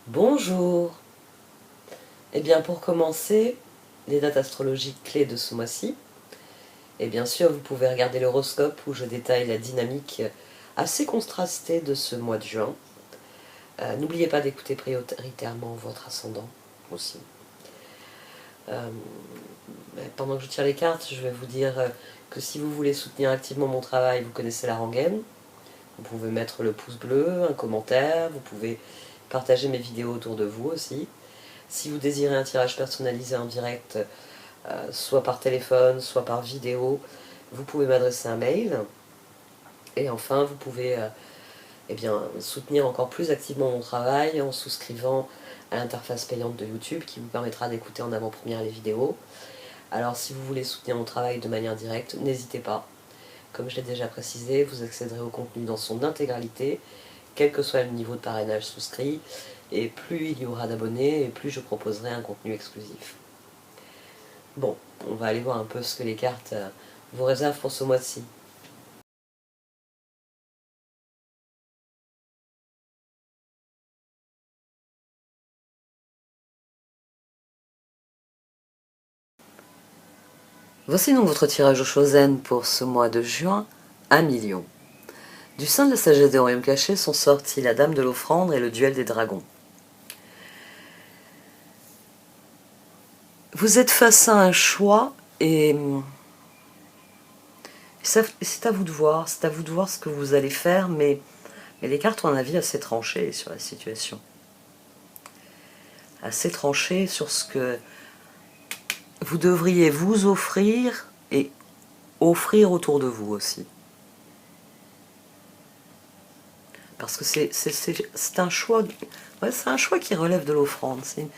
Bonjour. Eh bien pour commencer, les dates astrologiques clés de ce mois-ci. Et bien sûr vous pouvez regarder l'horoscope où je détaille la dynamique assez contrastée de ce mois de juin. N'oubliez pas d'écouter prioritairement votre ascendant aussi. Pendant que je tire les cartes, je vais vous dire que si vous voulez soutenir activement mon travail, vous connaissez la rengaine. Vous pouvez mettre le pouce bleu, un commentaire, vous pouvez partager mes vidéos autour de vous aussi. Si vous désirez un tirage personnalisé en direct, soit par téléphone, soit par vidéo, vous pouvez m'adresser un mail. Et enfin, vous pouvez soutenir encore plus activement mon travail en souscrivant à l'interface payante de YouTube qui vous permettra d'écouter en avant-première les vidéos. Alors si vous voulez soutenir mon travail de manière directe, n'hésitez pas. Comme je l'ai déjà précisé, vous accéderez au contenu dans son intégralité, quel que soit le niveau de parrainage souscrit, et plus il y aura d'abonnés, et plus je proposerai un contenu exclusif. Bon, on va aller voir un peu ce que les cartes vous réservent pour ce mois-ci. Voici donc votre tirage au Chosen pour ce mois de juin, 1 million. Du sein de la sagesse des royaumes cachés sont sortis la dame de l'offrande et le duel des dragons. Vous êtes face à un choix et c'est à vous de voir, c'est à vous de voir ce que vous allez faire, mais les cartes ont un avis assez tranché sur la situation. Assez tranché sur ce que vous devriez vous offrir et offrir autour de vous aussi. Parce que c'est un choix, ouais, c'est un choix qui relève de l'offrande. C'est une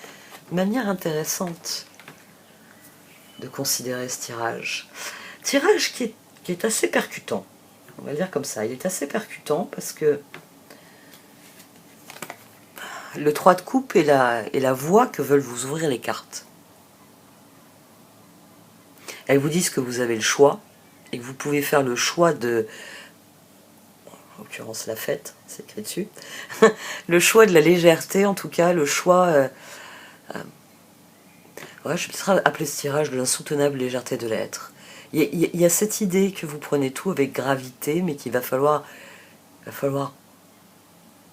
manière intéressante de considérer ce tirage. Tirage qui est assez percutant. On va le dire comme ça. Il est assez percutant parce que le 3 de coupe est la voie que veulent vous ouvrir les cartes. Elles vous disent que vous avez le choix et que vous pouvez faire le choix de, en l'occurrence la fête, c'est écrit dessus, le choix de la légèreté, en tout cas le choix, ouais, je vais peut-être appeler ce tirage de l'insoutenable légèreté de l'être. Il y a cette idée que vous prenez tout avec gravité, mais qu'il va falloir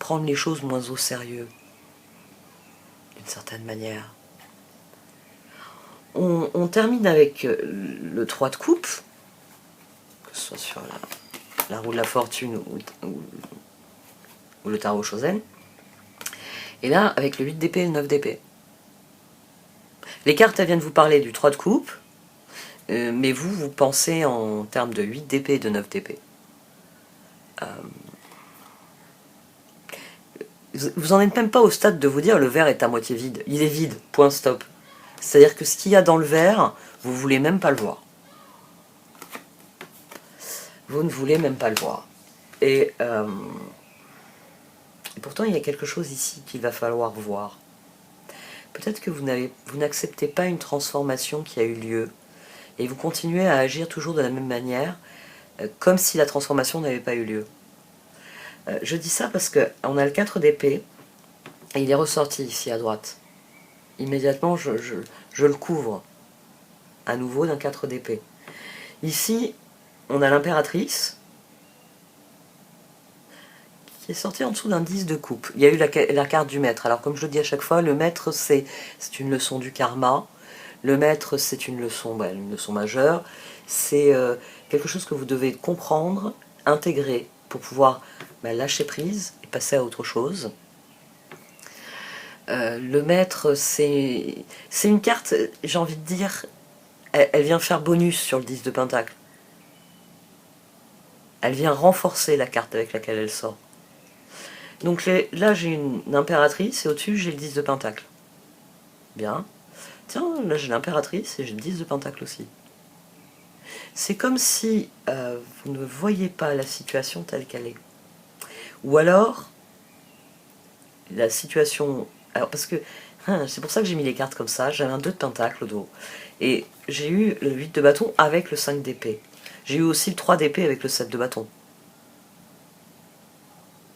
prendre les choses moins au sérieux, d'une certaine manière. On termine avec le 3 de coupe, que ce soit sur la roue de la fortune ou le tarot Chosen. Et là, avec le 8 d'épée et le 9 d'épée. Les cartes, elles viennent vous parler du 3 de coupe, mais vous pensez en termes de 8 d'épée et de 9 d'épée. Vous n'en êtes même pas au stade de vous dire le verre est à moitié vide. Il est vide, point stop. C'est-à-dire que ce qu'il y a dans le verre, vous ne voulez même pas le voir. Vous ne voulez même pas le voir. Et pourtant, il y a quelque chose ici qu'il va falloir voir. Peut-être que vous n'acceptez pas une transformation qui a eu lieu, et vous continuez à agir toujours de la même manière, comme si la transformation n'avait pas eu lieu. Je dis ça parce qu'on a le 4 d'épée, et il est ressorti ici à droite. Immédiatement, je le couvre, à nouveau d'un 4 d'épée. Ici, on a l'impératrice, qui est sortie en dessous d'un 10 de coupe. Il y a eu la carte du maître. Alors comme je le dis à chaque fois, le maître c'est une leçon du karma. Le maître c'est une leçon majeure. C'est quelque chose que vous devez comprendre, intégrer pour pouvoir lâcher prise et passer à autre chose. Le maître c'est une carte, j'ai envie de dire, elle vient faire bonus sur le 10 de pentacle. Elle vient renforcer la carte avec laquelle elle sort. Donc là j'ai une impératrice et au-dessus j'ai le 10 de pentacle. Bien. Tiens, là j'ai l'impératrice et j'ai le 10 de pentacle aussi. C'est comme si vous ne voyez pas la situation telle qu'elle est. Ou alors, la situation... Alors parce que, c'est pour ça que j'ai mis les cartes comme ça, j'avais un 2 de pentacle au dos. Et j'ai eu le 8 de bâton avec le 5 d'épée. J'ai eu aussi le 3 d'épée avec le 7 de bâton.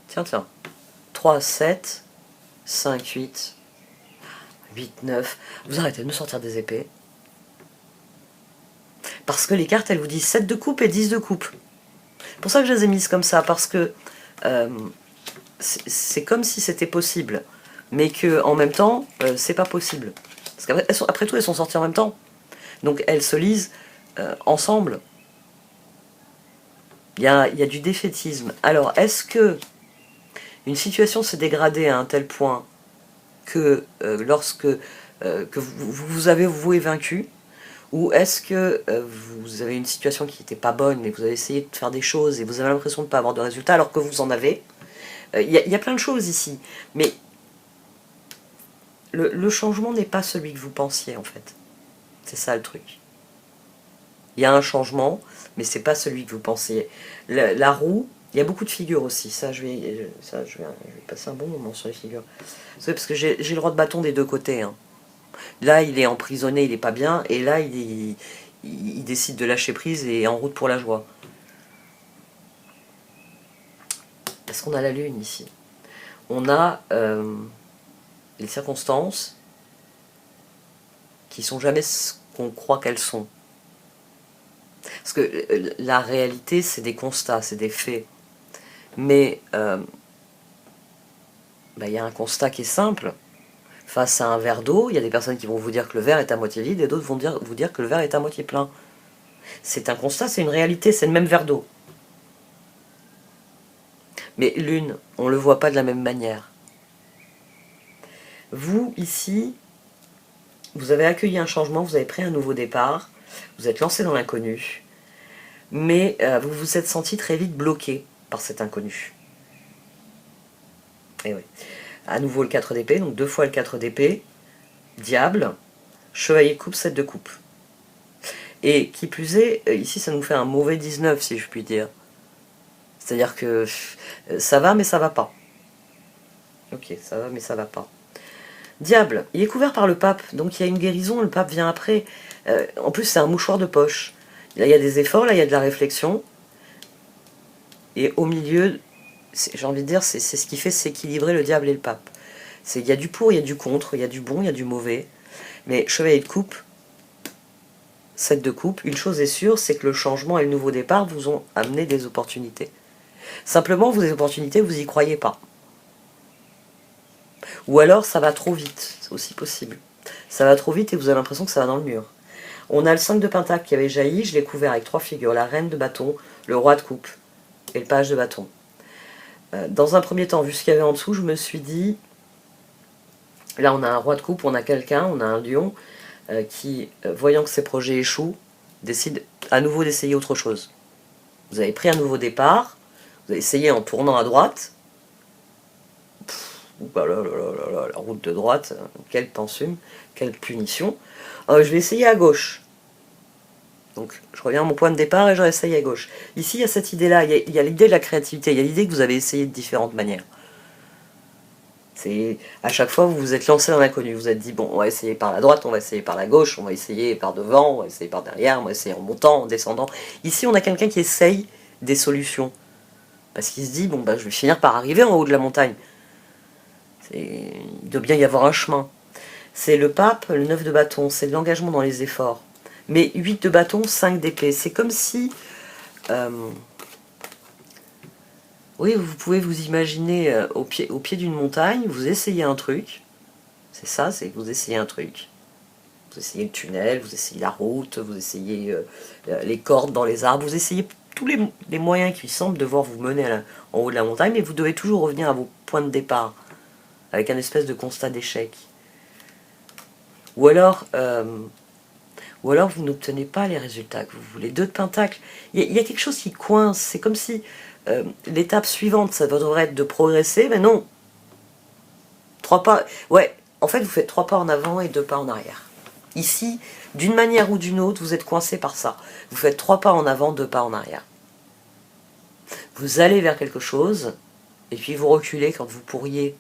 Tiens. 3, 7, 5, 8, 8, 9. Vous arrêtez de me sortir des épées. Parce que les cartes, elles vous disent 7 de coupe et 10 de coupe. C'est pour ça que je les ai mises comme ça, parce que c'est comme si c'était possible, mais que en même temps, c'est pas possible. Parce qu'après tout, elles sont sorties en même temps. Donc elles se lisent ensemble. Il y a du défaitisme. Alors, est-ce que une situation s'est dégradée à un tel point que lorsque que vous avez voué vaincu, ou est-ce que vous avez une situation qui n'était pas bonne, mais vous avez essayé de faire des choses et vous avez l'impression de ne pas avoir de résultat alors que vous en avez? Il y a plein de choses ici, mais le changement n'est pas celui que vous pensiez en fait. C'est ça le truc. Il y a un changement, mais c'est pas celui que vous pensiez. La roue, il y a beaucoup de figures aussi. Ça, je vais passer un bon moment sur les figures. Parce que j'ai le roi de bâton des deux côtés. Hein. Là, il est emprisonné, il est pas bien, et là, il décide de lâcher prise et est en route pour la joie. Parce qu'on a la lune ici. On a les circonstances qui sont jamais ce qu'on croit qu'elles sont. Parce que la réalité, c'est des constats, c'est des faits. Mais y a un constat qui est simple. Face à un verre d'eau, il y a des personnes qui vont vous dire que le verre est à moitié vide et d'autres vont vous dire que le verre est à moitié plein. C'est un constat, c'est une réalité, c'est le même verre d'eau. Mais l'une, on ne le voit pas de la même manière. Vous, ici, vous avez accueilli un changement, vous avez pris un nouveau départ, vous êtes lancé dans l'inconnu, mais vous vous êtes senti très vite bloqué par cet inconnu. Et oui. À nouveau le 4 d'épée, donc 2 fois le 4 d'épée, diable, chevalier de coupe, 7 de coupe. Et qui plus est, ici ça nous fait un mauvais 19 si je puis dire. C'est-à-dire que ça va mais ça va pas. Ok, ça va mais ça va pas. Diable, il est couvert par le pape, donc il y a une guérison, le pape vient après. En plus c'est un mouchoir de poche. Là il y a des efforts, là il y a de la réflexion. Et au milieu, j'ai envie de dire, c'est ce qui fait s'équilibrer le diable et le pape. Il y a du pour, il y a du contre, il y a du bon, il y a du mauvais. Mais chevalier de coupe, 7 de coupe, une chose est sûre, c'est que le changement et le nouveau départ vous ont amené des opportunités. Simplement, vous, des opportunités, vous n'y croyez pas. Ou alors, ça va trop vite, c'est aussi possible. Ça va trop vite et vous avez l'impression que ça va dans le mur. On a le 5 de pentacle qui avait jailli, je l'ai couvert avec 3 figures, la reine de bâton, le roi de coupe et le page de bâton. Dans un premier temps, vu ce qu'il y avait en dessous, je me suis dit, là on a un roi de coupe, on a quelqu'un, on a un lion, qui, voyant que ses projets échouent, décide à nouveau d'essayer autre chose. Vous avez pris un nouveau départ, vous avez essayé en tournant à droite, la route de droite, quelle pensume, quelle punition. Je vais essayer à gauche. Donc je reviens à mon point de départ et je réessaye à gauche. Ici il y a cette idée-là, il y a l'idée de la créativité, il y a l'idée que vous avez essayé de différentes manières. À chaque fois, vous vous êtes lancé dans l'inconnu. Vous vous êtes dit, bon, on va essayer par la droite, on va essayer par la gauche, on va essayer par devant, on va essayer par derrière, on va essayer en montant, en descendant. Ici, on a quelqu'un qui essaye des solutions. Parce qu'il se dit, bon, je vais finir par arriver en haut de la montagne. Il doit bien y avoir un chemin. C'est le pape, le 9 de bâton, c'est de l'engagement dans les efforts. Mais 8 de bâton, 5 d'épée. C'est comme si... oui, vous pouvez vous imaginer au pied d'une montagne, vous essayez un truc. C'est ça, c'est que vous essayez un truc. Vous essayez le tunnel, vous essayez la route, vous essayez les cordes dans les arbres, vous essayez tous les moyens qui semblent devoir vous mener en haut de la montagne, mais vous devez toujours revenir à vos points de départ, avec un espèce de constat d'échec. Ou alors vous n'obtenez pas les résultats que vous voulez. 2 de pentacle, il y a quelque chose qui coince, c'est comme si... l'étape suivante, ça devrait être de progresser, mais non. 3 pas... Ouais, en fait, vous faites 3 pas en avant et 2 pas en arrière. Ici, d'une manière ou d'une autre, vous êtes coincé par ça. Vous faites 3 pas en avant, 2 pas en arrière. Vous allez vers quelque chose, et puis vous reculez quand vous pourriez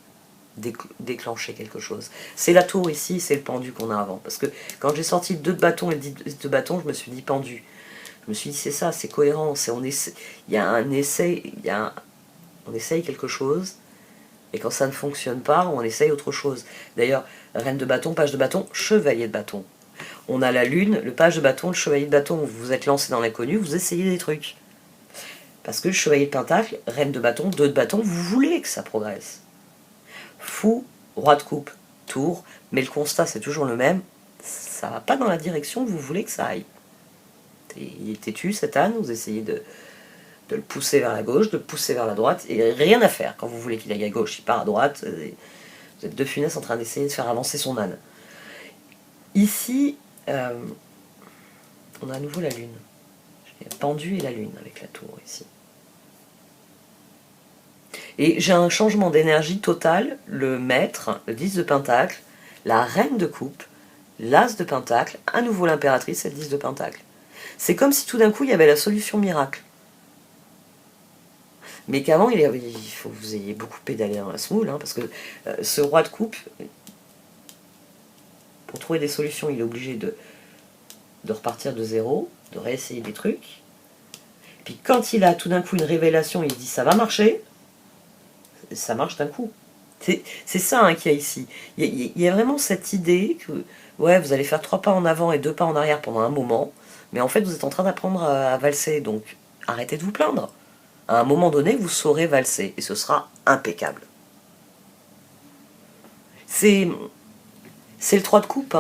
déclencher quelque chose. C'est la tour ici, c'est le pendu qu'on a avant. Parce que quand j'ai sorti le 2 de bâton et le 10 de bâton, je me suis dit pendu. Je me suis dit, c'est ça, c'est cohérent, il y a un essai, on essaye quelque chose, Et quand ça ne fonctionne pas, on essaye autre chose. D'ailleurs, reine de bâton, page de bâton, chevalier de bâton. On a la lune, le page de bâton, le chevalier de bâton. Vous vous êtes lancé dans l'inconnu, vous essayez des trucs. Parce que le chevalier de pentacle, reine de bâton, 2 de bâton, vous voulez que ça progresse. Fou, roi de coupe, tour, mais le constat c'est toujours le même, ça va pas dans la direction que vous voulez que ça aille. Il est têtu cet âne, vous essayez de le pousser vers la gauche, de le pousser vers la droite, et rien à faire. Quand vous voulez qu'il aille à gauche, il part à droite, vous êtes de funès en train d'essayer de faire avancer son âne. Ici, on a à nouveau la lune. Il y a pendu et la lune avec la tour ici. Et j'ai un changement d'énergie total, le maître, le 10 de pentacle, la reine de coupe, l'as de pentacle, à nouveau l'impératrice et le 10 de pentacle. C'est comme si tout d'un coup il y avait la solution miracle. Mais qu'avant il faut que vous ayez beaucoup pédalé dans la semoule, parce que ce roi de coupe, pour trouver des solutions, il est obligé de repartir de zéro, de réessayer des trucs. Puis quand il a tout d'un coup une révélation, il dit ça va marcher, ça marche d'un coup. C'est ça qu'il y a ici. Il y a vraiment cette idée que ouais, vous allez faire 3 pas en avant et 2 pas en arrière pendant un moment, mais en fait vous êtes en train d'apprendre à valser, donc arrêtez de vous plaindre. À un moment donné, vous saurez valser, et ce sera impeccable. C'est le 3 de coupe.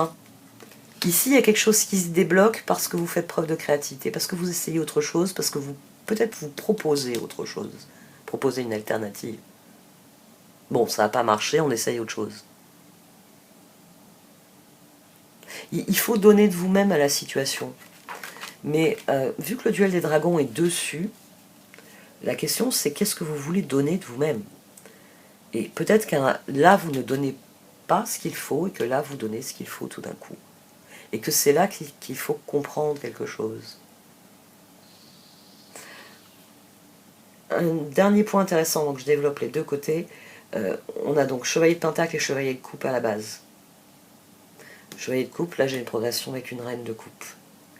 Ici, il y a quelque chose qui se débloque parce que vous faites preuve de créativité, parce que vous essayez autre chose, parce que peut-être vous proposez autre chose, proposez une alternative. Bon, ça n'a pas marché, on essaye autre chose. Il faut donner de vous-même à la situation. Mais vu que le duel des dragons est dessus, la question c'est qu'est-ce que vous voulez donner de vous-même. Et peut-être que là vous ne donnez pas ce qu'il faut et que là vous donnez ce qu'il faut tout d'un coup. Et que c'est là qu'il faut comprendre quelque chose. Un dernier point intéressant, donc je développe les deux côtés. On a donc chevalier de pentacle et chevalier de coupe à la base. Chevalier de coupe, là j'ai une progression avec une reine de coupe.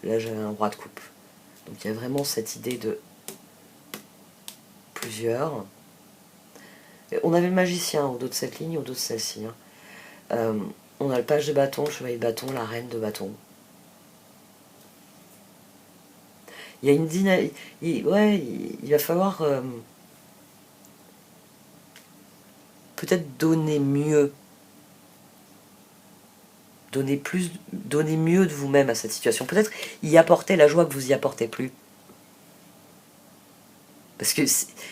Là j'ai un roi de coupe. Donc il y a vraiment cette idée de plusieurs. On avait le magicien au dos de cette ligne, au dos de celle-ci. On a le page de bâton, le chevalier de bâton, la reine de bâton. Il y a une dynamique. Ouais, il va falloir peut-être donner mieux. Donner mieux de vous-même à cette situation. Peut-être y apporter la joie que vous y apportez plus. Parce que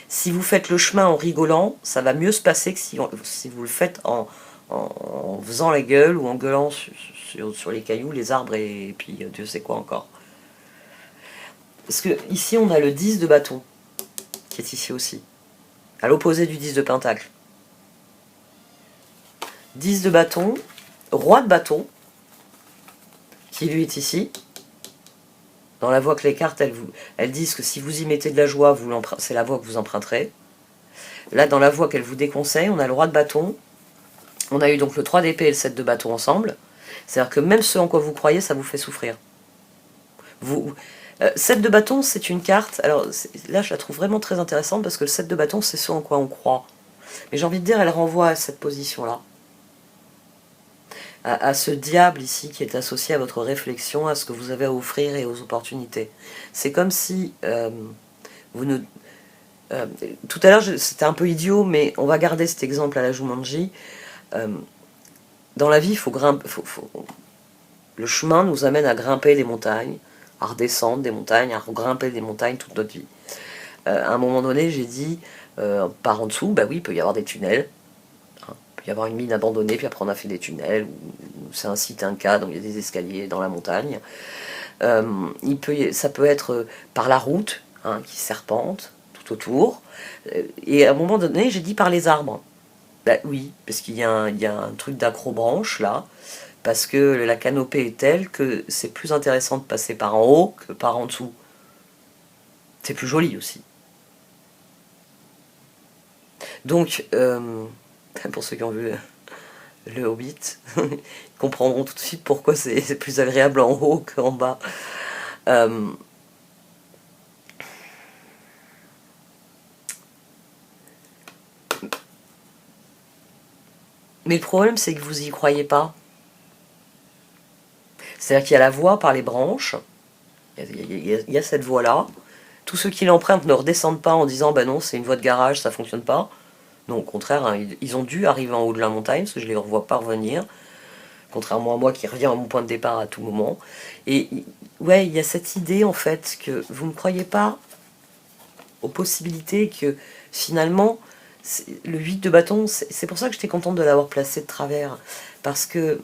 si vous faites le chemin en rigolant, ça va mieux se passer que si vous le faites en faisant la gueule ou en gueulant sur les cailloux, les arbres et puis Dieu sait quoi encore. Parce que ici on a le 10 de bâton, qui est ici aussi, à l'opposé du 10 de pentacle. 10 de bâton, roi de bâton, qui lui est ici. Dans la voie que les cartes, elles disent que si vous y mettez de la joie, c'est la voie que vous emprunterez. Là, dans la voie qu'elles vous déconseillent, on a le roi de bâton. On a eu donc le 3 d'épée et le 7 de bâton ensemble. C'est-à-dire que même ce en quoi vous croyez, ça vous fait souffrir. 7 de bâton, c'est une carte. Alors là, je la trouve vraiment très intéressante parce que le 7 de bâton, c'est ce en quoi on croit. Mais j'ai envie de dire, elle renvoie à cette position-là. À ce diable ici qui est associé à votre réflexion, à ce que vous avez à offrir et aux opportunités. C'est comme si vous ne... tout à l'heure, c'était un peu idiot, mais on va garder cet exemple à la Jumanji. Dans la vie, il faut grimper. Le chemin nous amène à grimper des montagnes, à redescendre des montagnes, à grimper des montagnes toute notre vie. À un moment donné, j'ai dit, par en dessous, bah oui, il peut y avoir des tunnels. Il peut y avoir une mine abandonnée, puis après on a fait des tunnels, ou c'est un site Inca, donc il y a des escaliers dans la montagne. Ça peut être par la route, qui serpente, tout autour. Et à un moment donné, j'ai dit par les arbres. Bah oui, parce qu'il y a un truc d'accrobranche là, parce que la canopée est telle que c'est plus intéressant de passer par en haut que par en dessous. C'est plus joli aussi. Donc, pour ceux qui ont vu le Hobbit, ils comprendront tout de suite pourquoi c'est plus agréable en haut qu'en bas. Mais le problème, c'est que vous y croyez pas. C'est-à-dire qu'il y a la voie par les branches, il y a cette voie-là. Tous ceux qui l'empruntent ne redescendent pas en disant bah non, c'est une voie de garage, ça fonctionne pas. Non, au contraire, hein, ils ont dû arriver en haut de la montagne, parce que je les revois pas revenir. Contrairement à moi qui reviens à mon point de départ à tout moment. Et ouais, il y a cette idée en fait que vous ne croyez pas aux possibilités, que finalement, le 8 de bâton, c'est pour ça que j'étais contente de l'avoir placé de travers. Parce que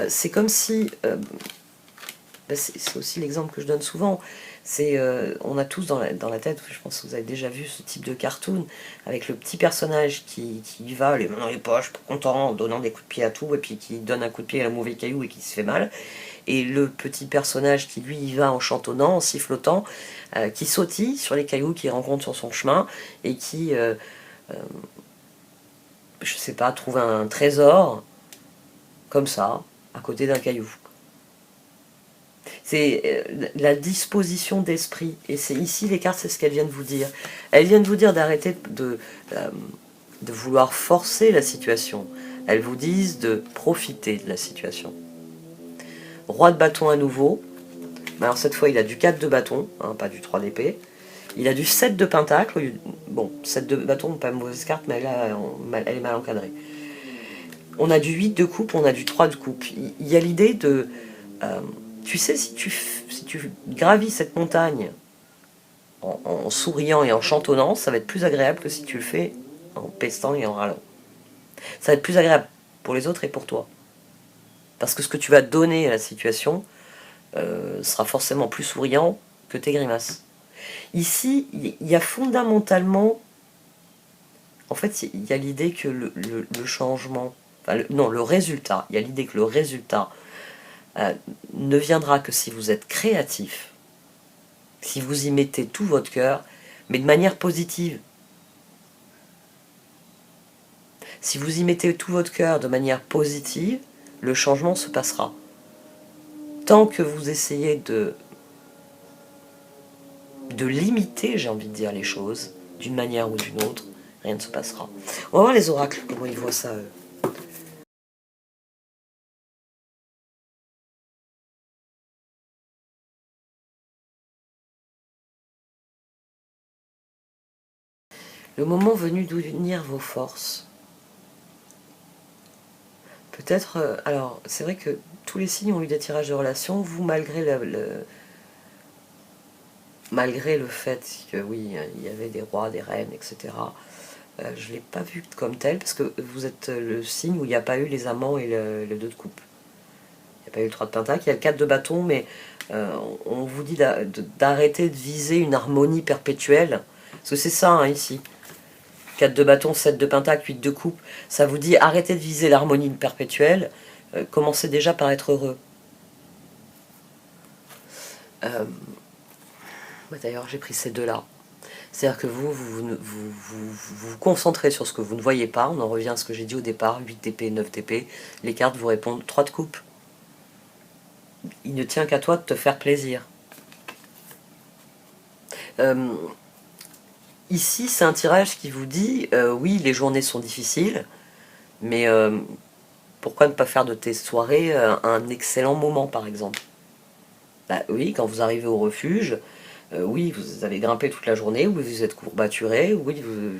c'est comme si... bah c'est aussi l'exemple que je donne souvent. On a tous dans la tête, je pense que vous avez déjà vu ce type de cartoon, avec le petit personnage qui y va, les mains dans les poches, content, en donnant des coups de pied à tout, et puis qui donne un coup de pied à la mauvais caillou et qui se fait mal. Et le petit personnage qui lui y va en chantonnant, en sifflotant, qui sautille sur les cailloux qu'il rencontre sur son chemin, et qui, je sais pas, trouve un trésor, comme ça, à côté d'un caillou. C'est la disposition d'esprit. Et c'est ici, les cartes, c'est ce qu'elles viennent vous dire. Elles viennent vous dire d'arrêter de vouloir forcer la situation. Elles vous disent de profiter de la situation. Roi de bâton à nouveau. Alors cette fois, il a du 4 de bâton, hein, pas du 3 d'épée. Il a du 7 de pentacle. Bon, 7 de bâton, pas une mauvaise carte, mais elle est mal encadrée. On a du 8 de coupe, on a du 3 de coupe. Il y a l'idée de... tu sais, si tu gravis cette montagne en souriant et en chantonnant, ça va être plus agréable que si tu le fais en pestant et en râlant. Ça va être plus agréable pour les autres et pour toi. Parce que ce que tu vas donner à la situation sera forcément plus souriant que tes grimaces. Ici, il y a fondamentalement... En fait, il y a l'idée que le changement... Enfin, le résultat. Il y a l'idée que le résultat ne viendra que si vous êtes créatif, si vous y mettez tout votre cœur, mais de manière positive. Si vous y mettez tout votre cœur de manière positive, le changement se passera. Tant que vous essayez de limiter, j'ai envie de dire, les choses, d'une manière ou d'une autre, rien ne se passera. On va voir les oracles, comment ils voient ça, eux. Le moment venu d'unir vos forces. Peut-être... alors, c'est vrai que tous les signes ont eu des tirages de relations. Vous, malgré le fait que, oui, il y avait des rois, des reines, etc., je ne l'ai pas vu comme tel, parce que vous êtes le signe où il n'y a pas eu les amants et le 2 de coupe. Il n'y a pas eu le 3 de pentacle, il y a le 4 de bâton, mais on vous dit d'arrêter de viser une harmonie perpétuelle. Parce que c'est ça, hein, ici. 4 de bâton, 7 de pentacle, 8 de coupe. Ça vous dit arrêtez de viser l'harmonie perpétuelle. Commencez déjà par être heureux. D'ailleurs, j'ai pris ces deux-là. C'est-à-dire que vous concentrez sur ce que vous ne voyez pas. On en revient à ce que j'ai dit au départ, 8 d'épée, 9 d'épée. Les cartes vous répondent 3 de coupe. Il ne tient qu'à toi de te faire plaisir. Ici, c'est un tirage qui vous dit, oui, les journées sont difficiles, mais pourquoi ne pas faire de tes soirées un excellent moment, par exemple? Bah oui, quand vous arrivez au refuge, oui, vous avez grimpé toute la journée, oui, vous êtes courbaturé, oui, vous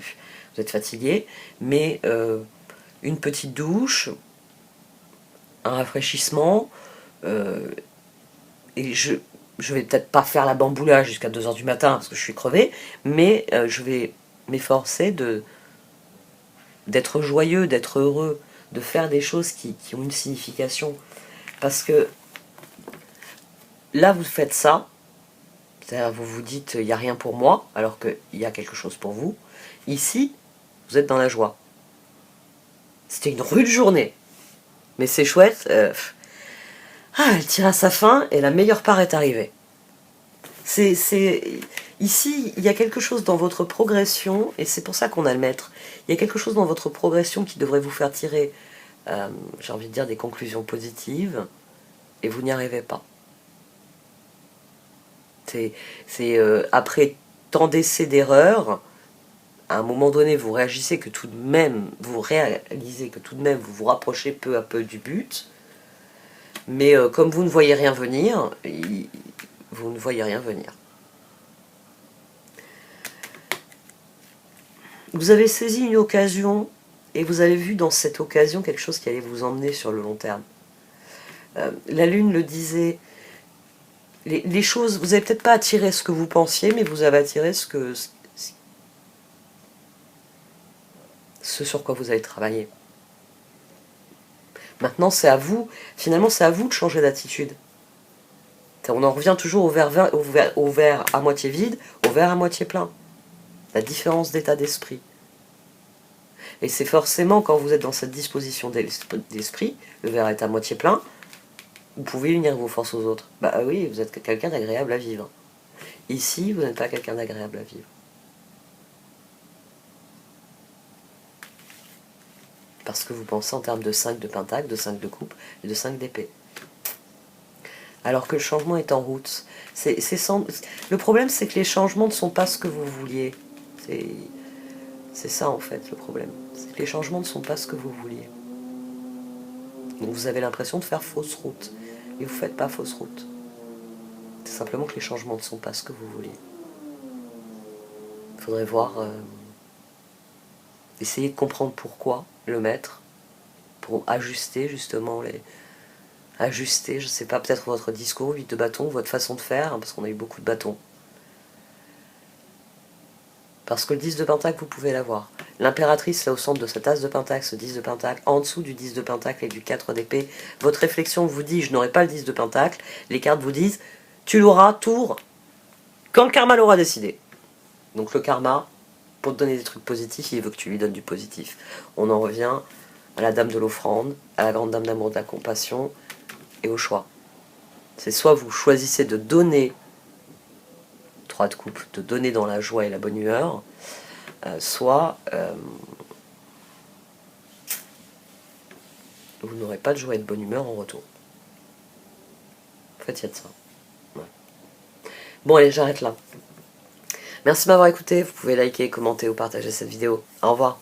êtes fatigué, mais une petite douche, un rafraîchissement, et je vais peut-être pas faire la bamboula jusqu'à 2 h du matin parce que je suis crevée, mais je vais m'efforcer d'être joyeux, d'être heureux, de faire des choses qui ont une signification. Parce que là, vous faites ça, c'est-à-dire vous vous dites il n'y a rien pour moi, alors qu'il y a quelque chose pour vous. Ici, vous êtes dans la joie. C'était une rude journée, mais c'est chouette. Elle tire à sa fin et la meilleure part est arrivée. Ici, il y a quelque chose dans votre progression, et c'est pour ça qu'on a le maître. Il y a quelque chose dans votre progression qui devrait vous faire tirer, j'ai envie de dire, des conclusions positives, et vous n'y arrivez pas. Après tant d'essais d'erreurs, à un moment donné, vous réagissez que tout de même, vous réalisez que tout de même, vous vous rapprochez peu à peu du but, mais comme vous ne voyez rien venir, vous ne voyez rien venir. Vous avez saisi une occasion, et vous avez vu dans cette occasion quelque chose qui allait vous emmener sur le long terme. La Lune le disait, les choses, vous n'avez peut-être pas attiré ce que vous pensiez, mais vous avez attiré ce sur quoi vous allez travailler. Maintenant, c'est à vous, finalement, c'est à vous de changer d'attitude. On en revient toujours au verre à moitié vide, au verre à moitié plein. La différence d'état d'esprit. Et c'est forcément quand vous êtes dans cette disposition d'esprit, le verre est à moitié plein, vous pouvez unir vos forces aux autres. Bah oui, vous êtes quelqu'un d'agréable à vivre. Ici, vous n'êtes pas quelqu'un d'agréable à vivre. Parce que vous pensez en termes de 5 de pentacle, de 5 de coupe et de 5 d'épée. Alors que le changement est en route. Le problème, c'est que les changements ne sont pas ce que vous vouliez. C'est ça, en fait, le problème. C'est que les changements ne sont pas ce que vous vouliez. Donc vous avez l'impression de faire fausse route. Et vous ne faites pas fausse route. C'est simplement que les changements ne sont pas ce que vous vouliez. Il faudrait voir... essayer de comprendre pourquoi le mettre, pour ajuster justement ajuster, je sais pas, peut-être votre discours, 8 de bâton, votre façon de faire, hein, parce qu'on a eu beaucoup de bâtons. Parce que le 10 de pentacle, vous pouvez l'avoir. L'impératrice, là au centre de cette as de pentacle, ce 10 de pentacle, en dessous du 10 de pentacle et du 4 d'épée, votre réflexion vous dit, je n'aurai pas le 10 de pentacle, les cartes vous disent, tu l'auras, tour, quand le karma l'aura décidé. Donc le karma, pour te donner des trucs positifs, il veut que tu lui donnes du positif. On en revient à la dame de l'offrande, à la grande dame d'amour de la compassion, et au choix. C'est soit vous choisissez de donner, 3 de couple, de donner dans la joie et la bonne humeur, soit vous n'aurez pas de joie et de bonne humeur en retour. En fait, il y a de ça. Ouais. Bon, allez, j'arrête là. Merci de m'avoir écouté. Vous pouvez liker, commenter ou partager cette vidéo. Au revoir.